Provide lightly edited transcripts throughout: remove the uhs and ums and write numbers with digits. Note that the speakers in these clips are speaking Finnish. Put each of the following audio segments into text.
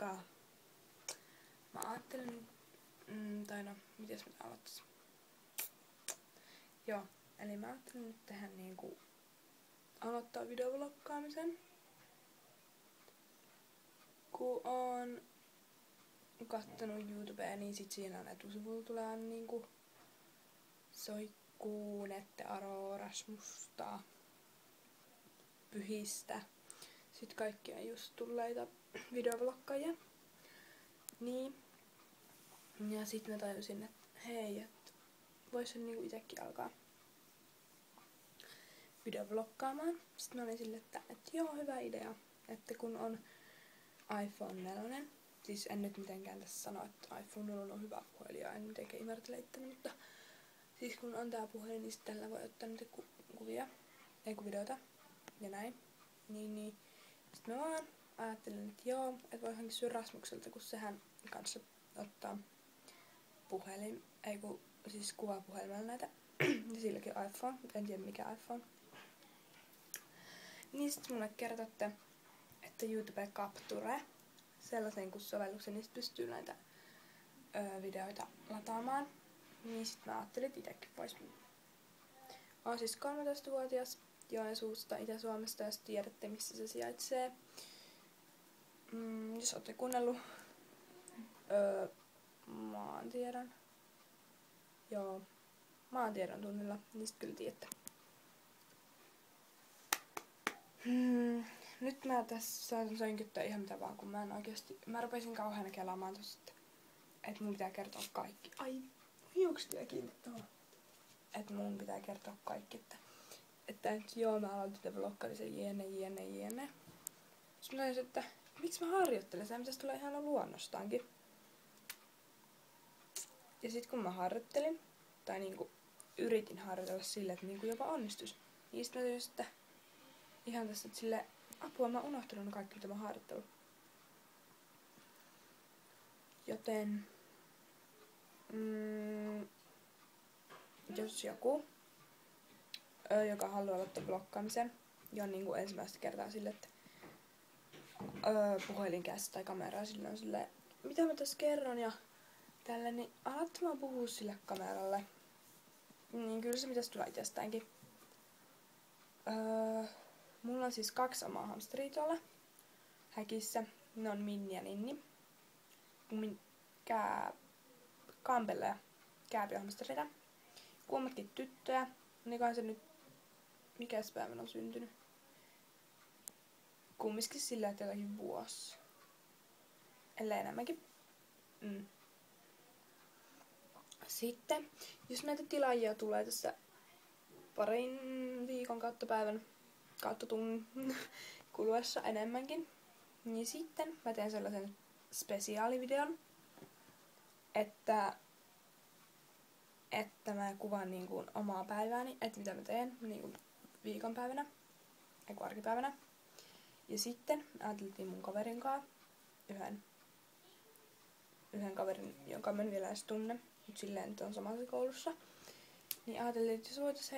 Moikka! Mä ajattelin, tai no, mites mä aloittaisin? Joo, eli mä ajattelin nyt tehdä aloittaa videovloggaamisen. Kun oon kattonut YouTubea, niin sit siinä etusivulla tulee soikkuu, nette, aro, rasmusta, pyhistä. Sit kaikkia just tulleita videovloggaajia. Niin. Ja sit mä tajusin, että hei, että vois sen itekin alkaa videovloggaamaan. Sitten mä olin silleen, että joo, hyvä idea. Että kun on iPhone 4, siis en nyt mitenkään tässä sano, että iPhone 4 on hyvä puhelin ja en mitenkään imartele itteni, mutta siis kun on tää puhelin, niin sitten tällä voi ottaa niitä kuvia, videoita ja näin. Niin. Sitten mä vaan ajattelin, että joo, että voisin kysyä Rasmukselta, kun sehän kanssa ottaa siis kuvaa puhelimella näitä. Ja silläkin iPhone, en tiedä mikä iPhone. Niin sit mulle kertoitte, että YouTube Capture, sellaisen kuin sovelluksen, niin pystyy näitä videoita lataamaan. Niin sit mä ajattelin, että itekin vois. Oon siis 13-vuotias Joensuusta, Itä-Suomesta, jos tiedätte missä se sijaitsee. Jos ootte kuunnellut maantiedon. Joo, maantiedon tunnilla, niin sit kyllä tiedätte. Nyt mä tässä saatan sönkyttää ihan mitä vaan, kun mä rupesin kauheana kelaamaan tossa, että mun pitää kertoa kaikki. Ai, hiukset vielä kiinni tuohon. Että mun pitää kertoa kaikki, että joo, mä aloitin tätä vloggaamisen jne. Sitten mä näin, että miksi mä harjoittelen, sehän pitäisi tulla ihan luonnostaankin. Ja sit kun mä harjoittelin, tai yritin harjoitella silleen, että jopa onnistus, niin sit mä tiesin, että ihan tässä, että silleen, apua, mä oon unohtanut kaikki, mitä mä oon harjoittanut. Joten, jos joku, joka haluaa aloittaa bloggaamisen, ja on ensimmäistä kertaa silleen, että puhelin kädessä tai kameraa silleen on silleen, mitä mä tässä kerron ja tällä, niin alat vaan puhua sille kameralle. Niin kyllä se pitäisi tulla itsestäänkin. Mulla on siis 2 omaa hamsteria tuolla häkissä. Ne on Minni ja Ninni. Kampella ja kääpiöhamstereita. Kummatkin tyttöjä. Niin se nyt, mikäs päivänä on syntynyt? Kumminkin sillä, että jotakin vuosi. Ellei enemmänkin. Sitten, jos näitä tilaajia tulee tässä parin viikon kautta päivän kautta tunnin kuluessa enemmänkin, niin sitten mä teen sellaisen spesiaalivideon, että mä kuvaan omaa päivääni, että mitä mä teen viikonpäivänä, arkipäivänä. Ja sitten ajateltiin mun kaverin kanssa, yhden kaverin, jonka mä en vielä edes tunne, mutta silleen, että on samassa koulussa. Niin ajattelin, että jos voitais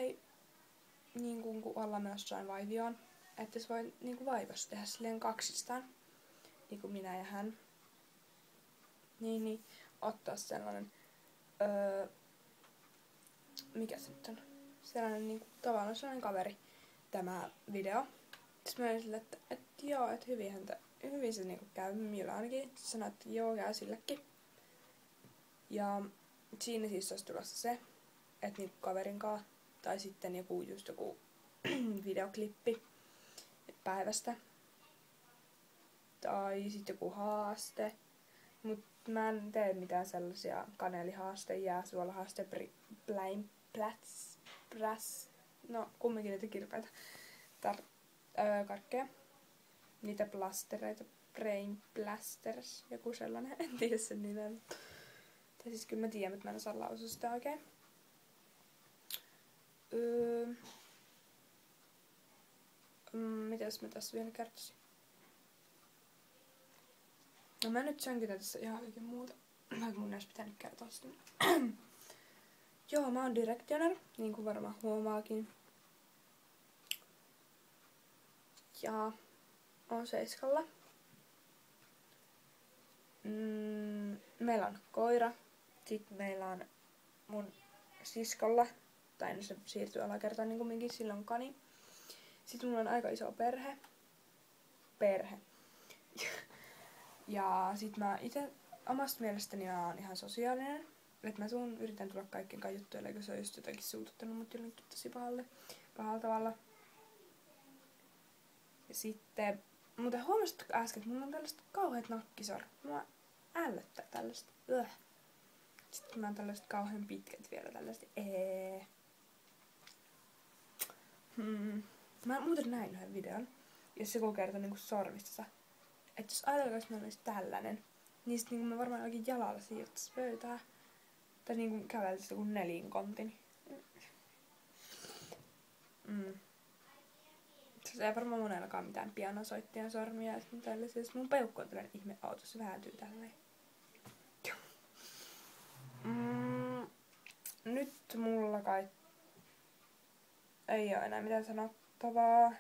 kun ollaan menossa jossain vaivioon, että se voi vaivassa tehdä silleen kaksistaan, niin kuin minä ja hän. Niin ottaa sellainen, mikä se nyt on? Sellainen tavallaan sellainen kaveri, tämä video. Sitten mä olin silleen, että joo, että hyvin se käy minulla ainakin. Sanoin, että joo, käy silläkin. Ja siinä siis olisi tulossa se, että kaverin kanssa, tai sitten joku videoklippi päivästä. Tai sitten joku haaste. Mut mä en tee mitään sellaisia kanelihaaste, jääsuolahaaste, no kumminkin niitä kirpeitä. Karkkeja. Niitä plastereita, brain blasters, joku sellainen, en tiedä sen nimen. Tai siis kyllä mä tiedän, mutta mä en osaa lausua sitä oikein. Mitäs mä tässä vielä kertoisin? No mä nyt sönkytän tässä ihan jokin muuta. Vaikka mun olisi pitänyt kertoa sitä. Joo, mä oon Directioner, niin kuin varmaan huomaakin. Ja oon 7. Meillä on koira. Sitten meillä on mun siskolla, tai no se siirtyy alakertaan niin kumminkin, sillä on kani. Sitten mulla on aika iso perhe. Ja sit mä ite omasta mielestäni oon ihan sosiaalinen. Että mä yritän tulla kaikkien kanssa juttuille, kun se on just jotenkin suututtanut mut jonnekin tosi pahalla tavalla. Ja sitten, mutta huomasitko äsken, että mulla on tällaiset kauheat nakkisormet. Mua ällöttää tällaista. Sitten mä oon tällaiset kauhean pitkät vielä tällaiset. Mä muuten näin yhden videon, jos joku kertoi niinku sormistansa. Että jos ajatellaan, että meillä olisi tällainen, niin sit niinku mä varmaan jollakin jalalla siirtäis pöytää. Tai niinku käveltäis joku nelinkontin. Se ei varmaan monellakaan mitään pianosoittajan sormia ja tällaisia. Mun peukku on tällainen ihme auto, se vääntyy tälleen. Nyt mulla kai ei oo enää mitään sanottavaa.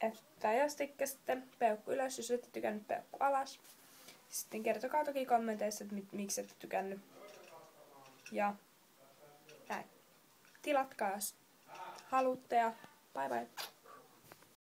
Että jos tykkäsitte, peukku ylös, jos ette tykännyt, peukku alas. Sitten kertokaa toki kommenteissa, että miksi ette tykännyt. Ja näin. Tilatkaa jos haluatte ja bye bye.